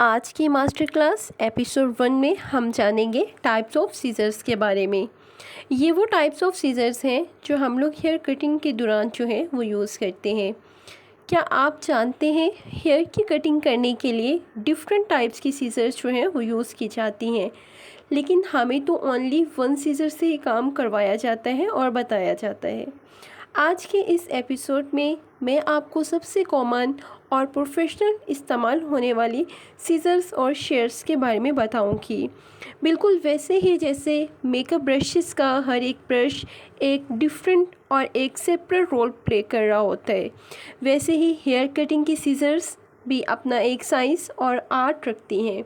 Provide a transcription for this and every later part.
आज की master class episode 1 में हम जानेंगे टाइप्स ऑफ सीजर्स के बारे में। ये वो टाइप्स ऑफ सीजर्स हैं जो हम लोग हेयर कटिंग के दौरान जो है वो यूज़ करते हैं। क्या आप जानते हैं हेयर की कटिंग करने के लिए डिफरेंट टाइप्स की सीजर्स जो हैं वो यूज़ की जाती हैं, लेकिन हमें तो ओनली वन सीजर से ही काम करवाया जाता है और बताया जाता है। आज के इस एपिसोड में मैं आपको सबसे कॉमन और प्रोफेशनल इस्तेमाल होने वाली सीजर्स और शेयर्स के बारे में बताऊंगी। बिल्कुल वैसे ही जैसे मेकअप ब्रशेस का हर एक ब्रश एक डिफरेंट और एक सेपरेट रोल प्ले कर रहा होता है, वैसे ही हेयर कटिंग की सीजर्स भी अपना एक साइंस और आर्ट रखती हैं।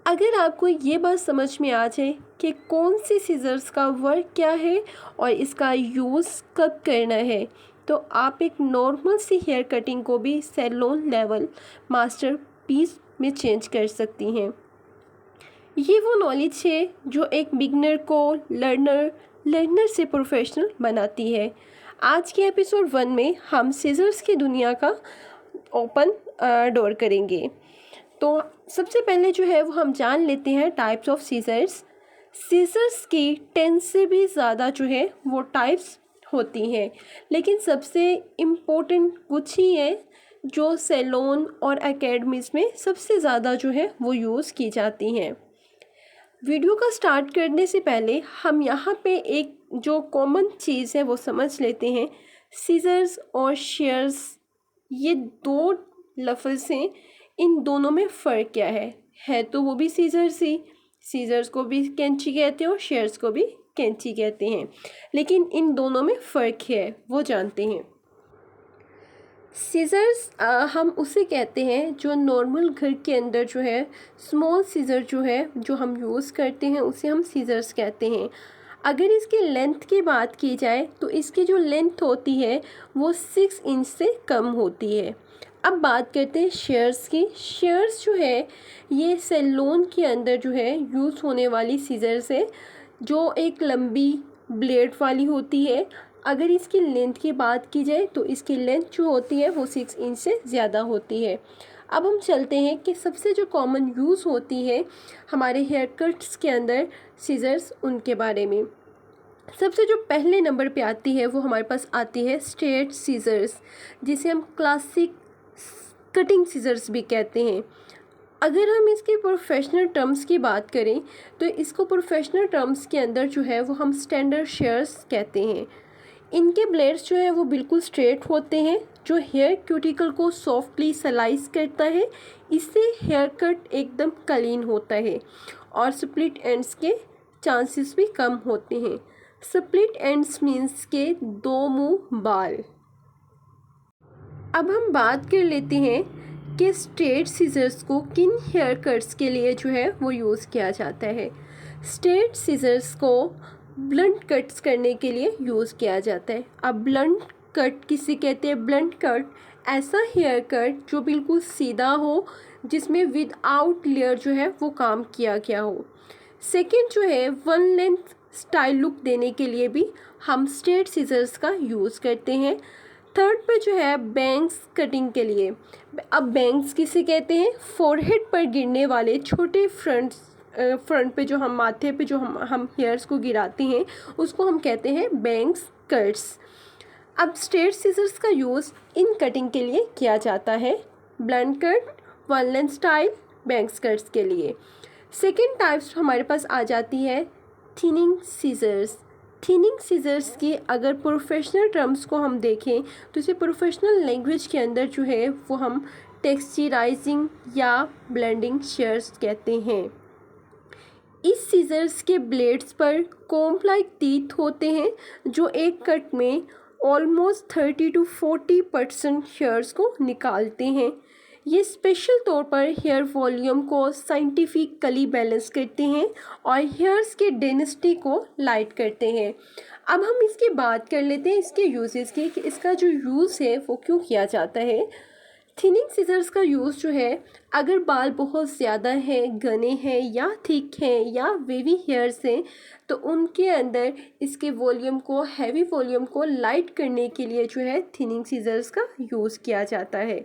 अगर आपको ये बात समझ में आ जाए कि कौन सी सीजर्स का वर्क क्या है और इसका यूज़ कब करना है, तो आप एक नॉर्मल सी हेयर कटिंग को भी सैलून लेवल मास्टरपीस में चेंज कर सकती हैं। ये वो नॉलेज है जो एक बिगनर को लर्नर से प्रोफेशनल बनाती है। आज के एपिसोड 1 में हम सीजर्स की दुनिया का ओपन डोर करेंगे। तो सबसे पहले जो है वो हम जान लेते हैं टाइप्स ऑफ सीजर्स। सीजर्स की 10 से भी ज़्यादा जो है वो टाइप्स होती हैं, लेकिन सबसे इम्पोर्टेंट कुछ ही है जो सैलून और एकेडमीज़ में सबसे ज़्यादा जो है वो यूज़ की जाती हैं। वीडियो का स्टार्ट करने से पहले हम यहाँ पे एक जो कॉमन चीज़ है वो समझ लेते हैं। सीजर्स और शेयर्स ये दो लफ्ज़ हैं, इन दोनों में फ़र्क क्या है तो वो भी सीजर्स ही। सीजर्स को भी कैंची कहते हैं और शेयर्स को भी कैंची कहते हैं, लेकिन इन दोनों में फ़र्क है वो जानते हैं। सीजर्स हम उसे कहते हैं जो नॉर्मल घर के अंदर जो है स्मॉल सीजर जो है जो हम यूज़ करते हैं उसे हम सीजर्स कहते हैं। अगर इसकी लेंथ की बात की जाए तो इसकी जो लेंथ होती है वो 6 इंच से कम होती है। अब बात करते हैं शेयर्स की। शेयर्स जो है ये सैलून के अंदर जो है यूज़ होने वाली सीजर्स है जो एक लंबी ब्लेड वाली होती है। अगर इसकी लेंथ की बात की जाए तो इसकी लेंथ जो होती है वो 6 इंच से ज़्यादा होती है। अब हम चलते हैं कि सबसे जो कॉमन यूज़ होती है हमारे हेयर कट्स के अंदर सीजर्स, उनके बारे में। सबसे जो पहले नंबर पे आती है वो हमारे पास आती है स्ट्रेट सीजर्स, जिसे हम क्लासिक कटिंग सीजर्स भी कहते हैं। अगर हम इसके प्रोफेशनल टर्म्स की बात करें तो इसको प्रोफेशनल टर्म्स के अंदर जो है वो हम स्टैंडर्ड शेयर्स कहते हैं। इनके ब्लेड्स जो है वो बिल्कुल स्ट्रेट होते हैं, जो हेयर क्यूटिकल को सॉफ्टली स्लाइस करता है। इससे हेयर कट एकदम क्लीन होता है और स्प्लिट एंड्स के चांसेस भी कम होते हैं। स्प्लिट एंड्स मीन्स के दो मुंह बाल। अब हम बात कर लेते हैं कि स्ट्रेट सीजर्स को किन हेयर कट्स के लिए जो है वो यूज़ किया जाता है। स्ट्रेट सीजर्स को ब्लंट कट्स करने के लिए यूज़ किया जाता है। अब ब्लंट कट किसे कहते हैं? ब्लंट कट ऐसा हेयर कट जो बिल्कुल सीधा हो, जिसमें विदाउट लेयर जो है वो काम किया गया हो। सेकंड जो है वन लेंथ स्टाइल लुक देने के लिए भी हम स्ट्रेट सीजर्स का यूज़ करते हैं। थर्ड पे जो है बैंग्स कटिंग के लिए। अब बैंग्स किसे कहते हैं? फोरहेड पर गिरने वाले छोटे फ्रंट पे जो हम माथे पे जो हम हेयर्स को गिराते हैं उसको हम कहते हैं बैंग्स कट्स। अब स्ट्रेट सीजर्स का यूज़ इन कटिंग के लिए किया जाता है, blunt cut, one length style, bangs cuts के लिए। सेकेंड टाइप्स हमारे पास आ जाती है थिनिंग सीजर्स। थिनिंग सीजर्स की अगर प्रोफेशनल टर्म्स को हम देखें तो इसे प्रोफेशनल लैंग्वेज के अंदर जो है वो हम टेक्सचराइजिंग या ब्लेंडिंग शेयर्स कहते हैं। इस सीजर्स के ब्लेड्स पर कॉम्ब लाइक टीथ होते हैं जो एक कट में ऑलमोस्ट 30 to 40% हेयर्स को निकालते हैं। ये स्पेशल तौर पर हेयर वॉल्यूम को साइंटिफिकली बैलेंस करते हैं और हेयर्स के डेंसिटी को लाइट करते हैं। अब हम इसकी बात कर लेते हैं इसके यूजेस की, कि इसका जो यूज़ है वो क्यों किया जाता है। थिनिंग सीजर्स का यूज़ जो है अगर बाल बहुत ज़्यादा हैं, घने हैं या थिक हैं या वेवी हेयर्स हैं तो उनके अंदर इसके वॉल्यूम को, हैवी वॉल्यूम को लाइट करने के लिए जो है थिनिंग सीजर्स का यूज़ किया जाता है।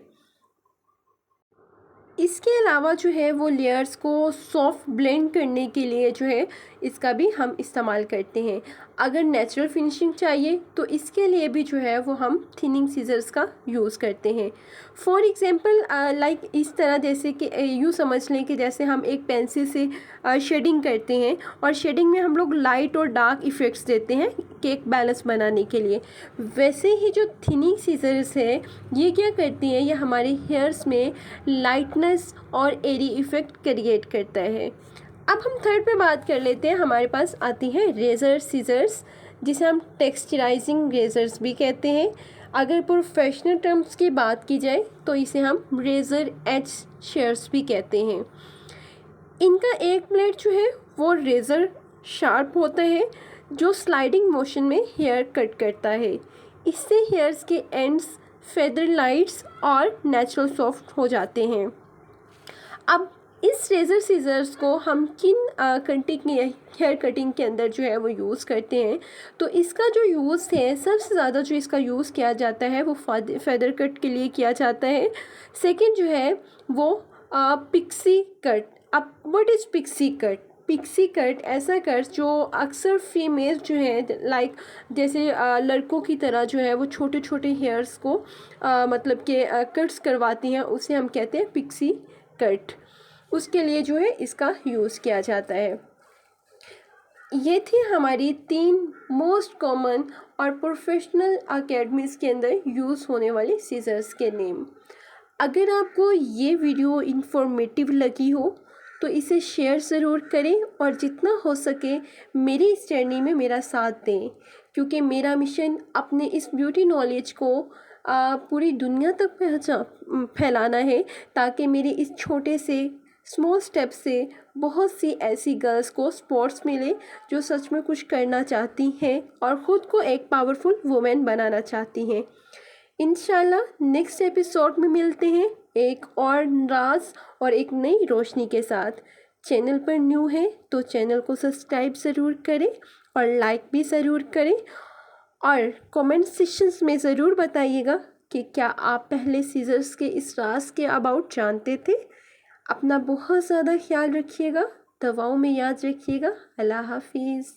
इसके अलावा जो है वो लेयर्स को सॉफ्ट ब्लेंड करने के लिए जो है इसका भी हम इस्तेमाल करते हैं। अगर नेचुरल फिनिशिंग चाहिए तो इसके लिए भी जो है वो हम थिनिंग सीजर्स का यूज़ करते हैं। फॉर एग्ज़ाम्पल लाइक इस तरह, जैसे कि यूँ समझ लें कि जैसे हम एक पेंसिल से शेडिंग करते हैं और शेडिंग में हम लोग लाइट और डार्क इफ़ेक्ट्स देते हैं केक बैलेंस बनाने के लिए, वैसे ही जो थिनिंग सीजर्स है ये क्या करती हैं, ये हमारे हेयर्स में लाइटनेस और एरी इफ़ेक्ट क्रिएट करता है। अब हम थर्ड पे बात कर लेते हैं। हमारे पास आती है रेज़र सीजर्स, जिसे हम टेक्सचराइजिंग रेज़र्स भी कहते हैं। अगर प्रोफेशनल टर्म्स की बात की जाए तो इसे हम रेज़र एज शेयर्स भी कहते हैं। इनका एक ब्लेड जो है वो रेज़र शार्प होता है जो स्लाइडिंग मोशन में हेयर कट करता है। इससे हेयर्स के एंड्स फेदर लाइट्स और नेचुरल सॉफ्ट हो जाते हैं। अब इस रेज़र सीजर्स को हम किन कटिंग हेयर कटिंग के अंदर जो है वो यूज़ करते हैं, तो इसका जो यूज़ है सबसे ज़्यादा जो इसका यूज़ किया जाता है वो फेदर कट के लिए किया जाता है। सेकंड जो है वो पिक्सी कट। अब what is pixie cut? Pixie cut ऐसा कट जो अक्सर फीमेल जो है लाइक जैसे लड़कों की तरह जो है वो छोटे छोटे हेयर्स को मतलब कि कट्स करवाती हैं, उसे हम कहते हैं पिक्सी कट। उसके लिए जो है इसका यूज़ किया जाता है। ये थी हमारी 3 मोस्ट कॉमन और प्रोफेशनल अकेडमीज़ के अंदर यूज़ होने वाली सीजर्स के नेम। अगर आपको ये वीडियो इन्फॉर्मेटिव लगी हो तो इसे शेयर ज़रूर करें और जितना हो सके मेरी इस जर्नी में मेरा साथ दें, क्योंकि मेरा मिशन अपने इस ब्यूटी नॉलेज को पूरी दुनिया तक फैलाना है, ताकि मेरे इस छोटे से स्मॉल स्टेप से बहुत सी ऐसी गर्ल्स को सपोर्ट्स मिले जो सच में कुछ करना चाहती हैं और ख़ुद को एक पावरफुल वुमेन बनाना चाहती हैं। इंशाल्लाह नेक्स्ट एपिसोड में मिलते हैं एक और राज और एक नई रोशनी के साथ। चैनल पर न्यू है तो चैनल को सब्सक्राइब ज़रूर करें और लाइक भी ज़रूर करें, और कमेंट सेक्शंस में ज़रूर बताइएगा कि क्या आप पहले सीजर्स के इस राज के अबाउट जानते थे। अपना बहुत ज़्यादा ख्याल रखिएगा, दवाओं में याद रखिएगा। अल्लाह हाफिज़।